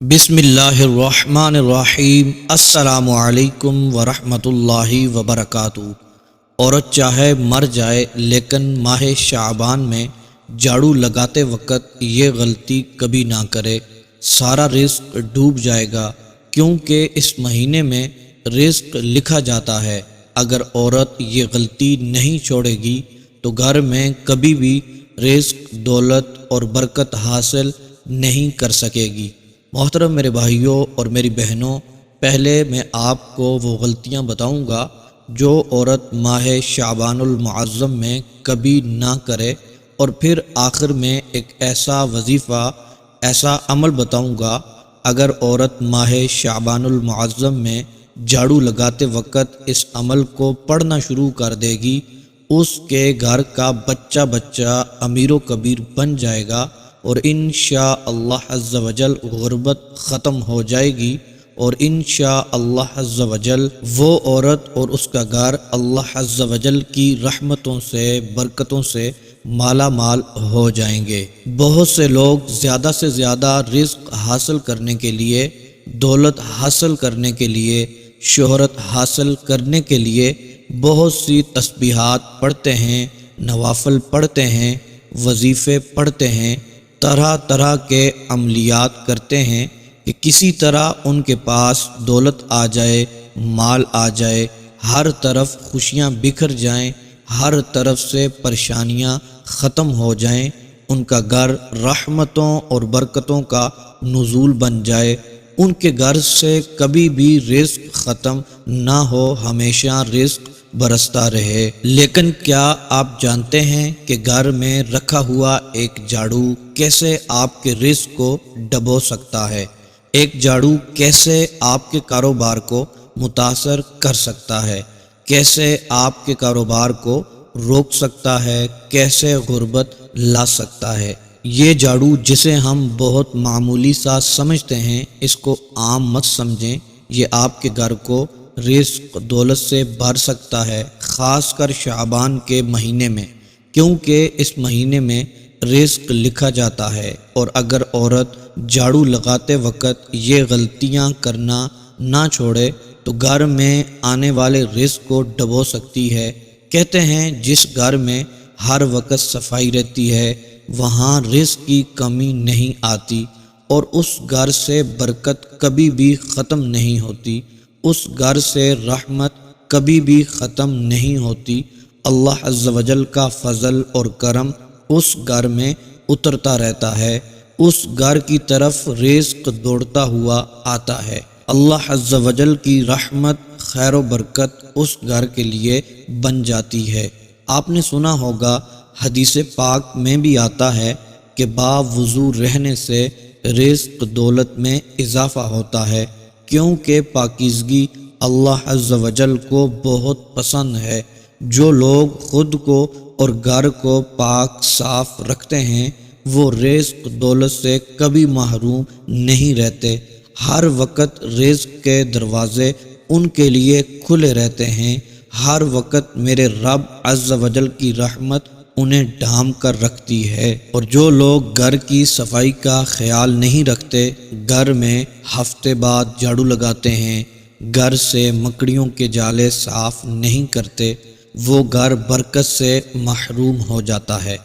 بسم اللہ الرحمن الرحیم۔ السلام علیکم ورحمۃ اللہ وبرکاتہ۔ عورت چاہے مر جائے لیکن ماہ شعبان میں جھاڑو لگاتے وقت یہ غلطی کبھی نہ کرے، سارا رزق ڈوب جائے گا، کیونکہ اس مہینے میں رزق لکھا جاتا ہے۔ اگر عورت یہ غلطی نہیں چھوڑے گی تو گھر میں کبھی بھی رزق، دولت اور برکت حاصل نہیں کر سکے گی۔ محترم میرے بھائیوں اور میری بہنوں، پہلے میں آپ کو وہ غلطیاں بتاؤں گا جو عورت ماہ شعبان المعظم میں کبھی نہ کرے، اور پھر آخر میں ایک ایسا وظیفہ، ایسا عمل بتاؤں گا۔ اگر عورت ماہ شعبان المعظم میں جھاڑو لگاتے وقت اس عمل کو پڑھنا شروع کر دے گی، اس کے گھر کا بچہ بچہ امیر و کبیر بن جائے گا، اور انشاءاللہ عز و جل غربت ختم ہو جائے گی، اور انشاءاللہ عز و جل وہ عورت اور اس کا گھر اللہ عز و جل کی رحمتوں سے، برکتوں سے مالا مال ہو جائیں گے۔ بہت سے لوگ زیادہ سے زیادہ رزق حاصل کرنے کے لیے، دولت حاصل کرنے کے لیے، شہرت حاصل کرنے کے لیے بہت سی تسبیحات پڑھتے ہیں، نوافل پڑھتے ہیں، وظیفے پڑھتے ہیں، طرح طرح کے عملیات کرتے ہیں کہ کسی طرح ان کے پاس دولت آ جائے، مال آ جائے، ہر طرف خوشیاں بکھر جائیں، ہر طرف سے پریشانیاں ختم ہو جائیں، ان کا گھر رحمتوں اور برکتوں کا نزول بن جائے، ان کے گھر سے کبھی بھی رزق ختم نہ ہو، ہمیشہ رزق برستا رہے۔ لیکن کیا آپ جانتے ہیں کہ گھر میں رکھا ہوا ایک جھاڑو کیسے آپ کے رزق کو ڈبو سکتا ہے؟ ایک جھاڑو کیسے آپ کے کاروبار کو متاثر کر سکتا ہے؟ کیسے آپ کے کاروبار کو روک سکتا ہے؟ کیسے غربت لا سکتا ہے؟ یہ جھاڑو جسے ہم بہت معمولی سا سمجھتے ہیں، اس کو عام مت سمجھیں۔ یہ آپ کے گھر کو رزق، دولت سے بھر سکتا ہے، خاص کر شعبان کے مہینے میں، کیونکہ اس مہینے میں رزق لکھا جاتا ہے۔ اور اگر عورت جھاڑو لگاتے وقت یہ غلطیاں کرنا نہ چھوڑے تو گھر میں آنے والے رزق کو ڈبو سکتی ہے۔ کہتے ہیں جس گھر میں ہر وقت صفائی رہتی ہے وہاں رزق کی کمی نہیں آتی، اور اس گھر سے برکت کبھی بھی ختم نہیں ہوتی، اس گھر سے رحمت کبھی بھی ختم نہیں ہوتی۔ اللہ عز و جل کا فضل اور کرم اس گھر میں اترتا رہتا ہے، اس گھر کی طرف رزق دوڑتا ہوا آتا ہے۔ اللہ عز و جل کی رحمت، خیر و برکت اس گھر کے لیے بن جاتی ہے۔ آپ نے سنا ہوگا، حدیث پاک میں بھی آتا ہے کہ باوضو رہنے سے رزق، دولت میں اضافہ ہوتا ہے، کیونکہ پاکیزگی اللہ عز و جل کو بہت پسند ہے۔ جو لوگ خود کو اور گھر کو پاک صاف رکھتے ہیں وہ رزق، دولت سے کبھی محروم نہیں رہتے۔ ہر وقت رزق کے دروازے ان کے لیے کھلے رہتے ہیں، ہر وقت میرے رب عز و جل کی رحمت انہیں ڈھانپ کر رکھتی ہے۔ اور جو لوگ گھر کی صفائی کا خیال نہیں رکھتے، گھر میں ہفتے بعد جھاڑو لگاتے ہیں، گھر سے مکڑیوں کے جالے صاف نہیں کرتے، وہ گھر برکت سے محروم ہو جاتا ہے،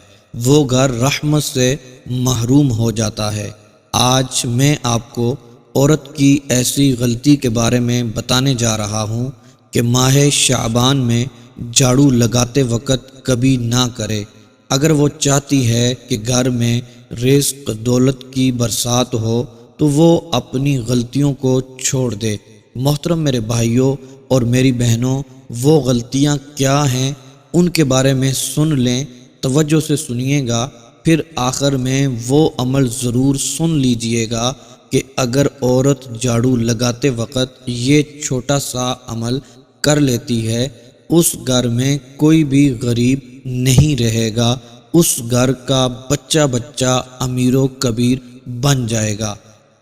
وہ گھر رحمت سے محروم ہو جاتا ہے۔ آج میں آپ کو عورت کی ایسی غلطی کے بارے میں بتانے جا رہا ہوں کہ ماہ شعبان میں جھاڑو لگاتے وقت کبھی نہ کرے۔ اگر وہ چاہتی ہے کہ گھر میں رزق، دولت کی برسات ہو تو وہ اپنی غلطیوں کو چھوڑ دے۔ محترم میرے بھائیوں اور میری بہنوں، وہ غلطیاں کیا ہیں ان کے بارے میں سن لیں، توجہ سے سنیے گا، پھر آخر میں وہ عمل ضرور سن لیجئے گا کہ اگر عورت جھاڑو لگاتے وقت یہ چھوٹا سا عمل کر لیتی ہے، اس گھر میں کوئی بھی غریب نہیں رہے گا، اس گھر کا بچہ بچہ امیر و کبیر بن جائے گا۔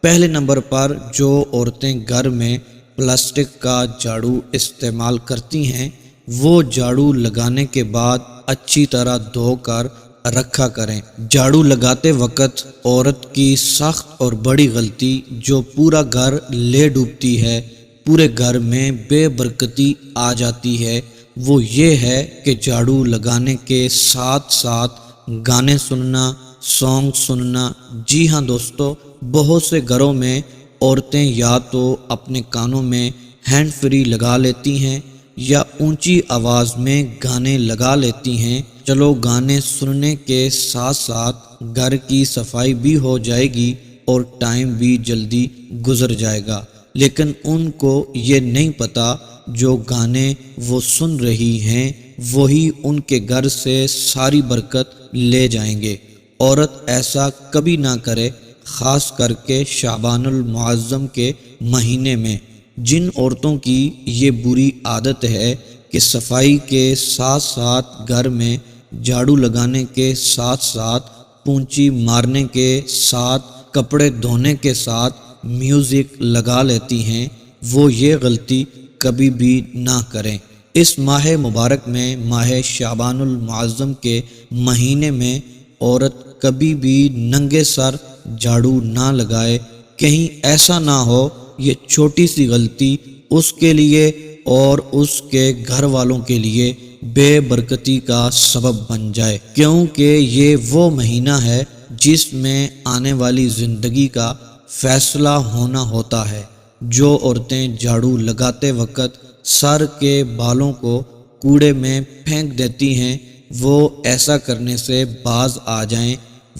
پہلے نمبر پر جو عورتیں گھر میں پلاسٹک کا جھاڑو استعمال کرتی ہیں، وہ جھاڑو لگانے کے بعد اچھی طرح دھو کر رکھا کریں۔ جھاڑو لگاتے وقت عورت کی سخت اور بڑی غلطی جو پورا گھر لے ڈوبتی ہے، پورے گھر میں بے برکتی آ جاتی ہے، وہ یہ ہے کہ جھاڑو لگانے کے ساتھ ساتھ گانے سننا، سانگ سننا۔ جی ہاں دوستو، بہت سے گھروں میں عورتیں یا تو اپنے کانوں میں ہینڈ فری لگا لیتی ہیں یا اونچی آواز میں گانے لگا لیتی ہیں۔ چلو گانے سننے کے ساتھ ساتھ گھر کی صفائی بھی ہو جائے گی اور ٹائم بھی جلدی گزر جائے گا، لیکن ان کو یہ نہیں پتہ جو گانے وہ سن رہی ہیں وہی ان کے گھر سے ساری برکت لے جائیں گے۔ عورت ایسا کبھی نہ کرے، خاص کر کے شعبان المعظم کے مہینے میں۔ جن عورتوں کی یہ بری عادت ہے کہ صفائی کے ساتھ ساتھ گھر میں جھاڑو لگانے کے ساتھ ساتھ پونچھی مارنے کے ساتھ کپڑے دھونے کے ساتھ میوزک لگا لیتی ہیں، وہ یہ غلطی کبھی بھی نہ کریں۔ اس ماہ مبارک میں، ماہ شعبان المعظم کے مہینے میں، عورت کبھی بھی ننگے سر جھاڑو نہ لگائے۔ کہیں ایسا نہ ہو یہ چھوٹی سی غلطی اس کے لیے اور اس کے گھر والوں کے لیے بے برکتی کا سبب بن جائے، کیونکہ یہ وہ مہینہ ہے جس میں آنے والی زندگی کا فیصلہ ہونا ہوتا ہے۔ جو عورتیں جھاڑو لگاتے وقت سر کے بالوں کو کوڑے میں پھینک دیتی ہیں، وہ ایسا کرنے سے باز آ جائیں،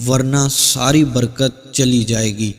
ورنہ ساری برکت چلی جائے گی۔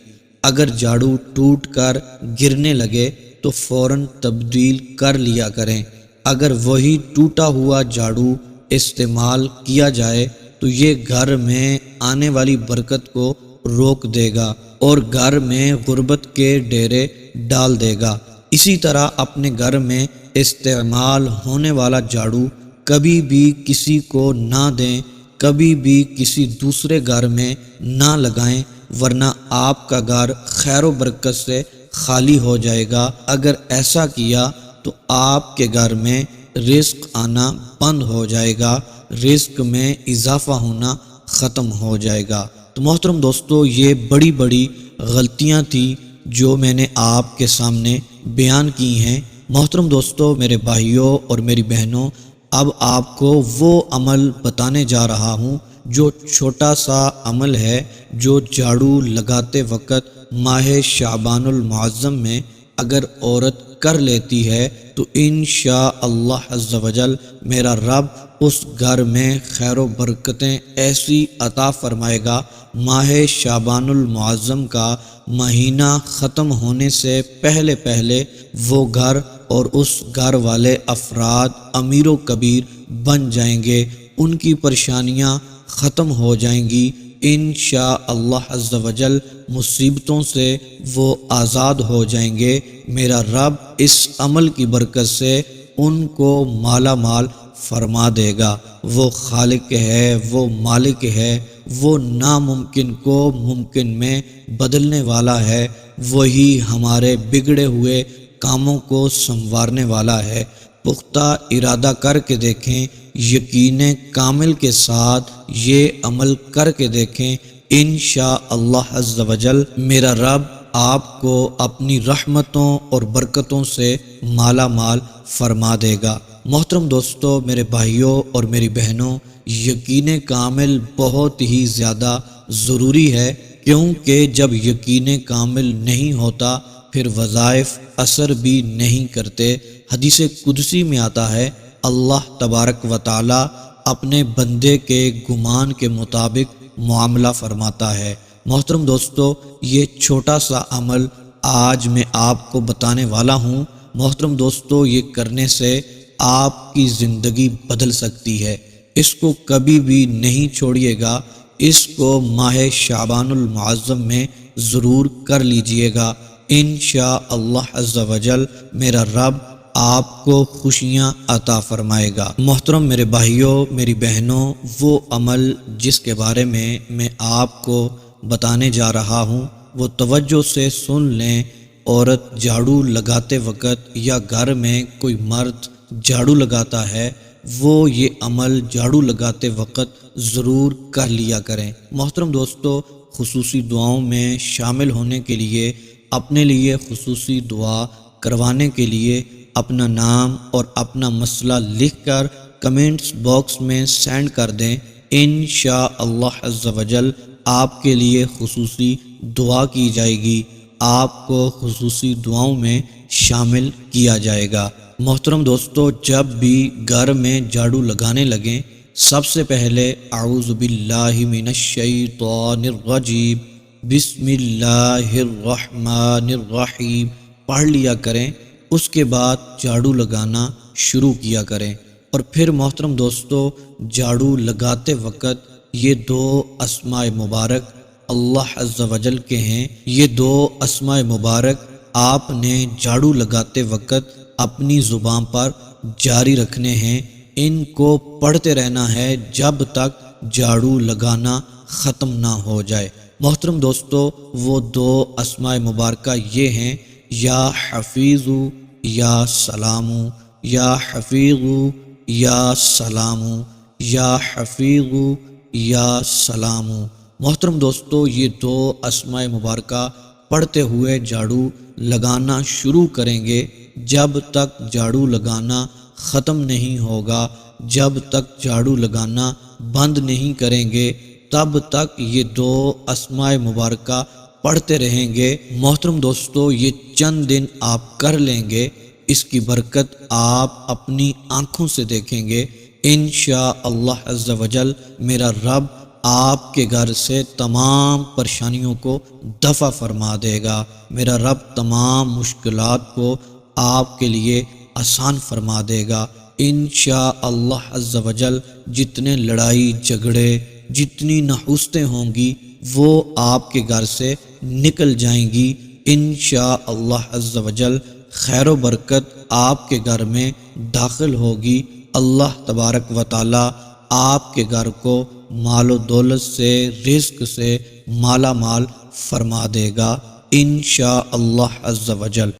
اگر جھاڑو ٹوٹ کر گرنے لگے تو فوراً تبدیل کر لیا کریں۔ اگر وہی ٹوٹا ہوا جھاڑو استعمال کیا جائے تو یہ گھر میں آنے والی برکت کو روک دے گا اور گھر میں غربت کے ڈیرے ڈال دے گا۔ اسی طرح اپنے گھر میں استعمال ہونے والا جھاڑو کبھی بھی کسی کو نہ دیں، کبھی بھی کسی دوسرے گھر میں نہ لگائیں، ورنہ آپ کا گھر خیر و برکت سے خالی ہو جائے گا۔ اگر ایسا کیا تو آپ کے گھر میں رزق آنا بند ہو جائے گا، رزق میں اضافہ ہونا ختم ہو جائے گا۔ تو محترم دوستو، یہ بڑی بڑی غلطیاں تھیں جو میں نے آپ کے سامنے بیان کی ہیں۔ محترم دوستو، میرے بھائیوں اور میری بہنوں، اب آپ کو وہ عمل بتانے جا رہا ہوں جو چھوٹا سا عمل ہے، جو جھاڑو لگاتے وقت ماہ شعبان المعظم میں اگر عورت کر لیتی ہے تو انشاءاللہ عز و جل میرا رب اس گھر میں خیر و برکتیں ایسی عطا فرمائے گا۔ ماہ شعبان المعظم کا مہینہ ختم ہونے سے پہلے پہلے وہ گھر اور اس گھر والے افراد امیر و کبیر بن جائیں گے، ان کی پریشانیاں ختم ہو جائیں گی۔ انشاءاللہ عز و جل مصیبتوں سے وہ آزاد ہو جائیں گے۔ میرا رب اس عمل کی برکت سے ان کو مالا مال فرما دے گا۔ وہ خالق ہے، وہ مالک ہے، وہ ناممکن کو ممکن میں بدلنے والا ہے، وہی ہمارے بگڑے ہوئے کاموں کو سنوارنے والا ہے۔ پختہ ارادہ کر کے دیکھیں، یقین کامل کے ساتھ یہ عمل کر کے دیکھیں، انشاءاللہ عز و جل میرا رب آپ کو اپنی رحمتوں اور برکتوں سے مالا مال فرما دے گا۔ محترم دوستو، میرے بھائیوں اور میری بہنوں، یقین کامل بہت ہی زیادہ ضروری ہے، کیونکہ جب یقین کامل نہیں ہوتا پھر وظائف اثر بھی نہیں کرتے۔ حدیث قدسی میں آتا ہے، اللہ تبارک و تعالی اپنے بندے کے گمان کے مطابق معاملہ فرماتا ہے۔ محترم دوستو، یہ چھوٹا سا عمل آج میں آپ کو بتانے والا ہوں۔ محترم دوستو، یہ کرنے سے آپ کی زندگی بدل سکتی ہے۔ اس کو کبھی بھی نہیں چھوڑیے گا، اس کو ماہ شعبان المعظم میں ضرور کر لیجئے گا۔ انشاءاللہ عز و جل میرا رب آپ کو خوشیاں عطا فرمائے گا۔ محترم میرے بھائیوں، میری بہنوں، وہ عمل جس کے بارے میں آپ کو بتانے جا رہا ہوں وہ توجہ سے سن لیں۔ عورت جھاڑو لگاتے وقت یا گھر میں کوئی مرد جھاڑو لگاتا ہے، وہ یہ عمل جھاڑو لگاتے وقت ضرور کر لیا کریں۔ محترم دوستو، خصوصی دعاؤں میں شامل ہونے کے لیے، اپنے لیے خصوصی دعا کروانے کے لیے اپنا نام اور اپنا مسئلہ لکھ کر کمنٹس باکس میں سینڈ کر دیں۔ انشاءاللہ عز و جل آپ کے لیے خصوصی دعا کی جائے گی، آپ کو خصوصی دعاؤں میں شامل کیا جائے گا۔ محترم دوستو، جب بھی گھر میں جھاڑو لگانے لگیں، سب سے پہلے اعوذ باللہ من الشیطان الرجیم بسم اللہ الرحمن الرحیم پڑھ لیا کریں۔ اس کے بعد جھاڑو لگانا شروع کیا کریں۔ اور پھر محترم دوستو، جھاڑو لگاتے وقت یہ دو اسماء مبارک اللہ عز و جل کے ہیں، یہ دو اسماء مبارک آپ نے جھاڑو لگاتے وقت اپنی زبان پر جاری رکھنے ہیں، ان کو پڑھتے رہنا ہے جب تک جھاڑو لگانا ختم نہ ہو جائے۔ محترم دوستو، وہ دو اسماء مبارکہ یہ ہیں، یا حفیظ یا سلام، یا حفیظ یا سلام، یا حفیظ یا سلام۔ محترم دوستو، یہ دو اسماء مبارکہ پڑھتے ہوئے جھاڑو لگانا شروع کریں گے، جب تک جھاڑو لگانا ختم نہیں ہوگا، جب تک جھاڑو لگانا بند نہیں کریں گے، تب تک یہ دو اسماء مبارکہ پڑھتے رہیں گے۔ محترم دوستو، یہ چند دن آپ کر لیں گے، اس کی برکت آپ اپنی آنکھوں سے دیکھیں گے۔ انشاءاللہ عز و جل میرا رب آپ کے گھر سے تمام پریشانیوں کو دفع فرما دے گا، میرا رب تمام مشکلات کو آپ کے لیے آسان فرما دے گا۔ انشاءاللہ عز و جل جتنے لڑائی جھگڑے، جتنی نحوستیں ہوں گی، وہ آپ کے گھر سے نکل جائیں گی۔ انشاءاللہ عز و جل خیر و برکت آپ کے گھر میں داخل ہوگی۔ اللہ تبارک و تعالی آپ کے گھر کو مال و دولت سے، رزق سے مالا مال فرما دے گا انشاءاللہ عز و جل۔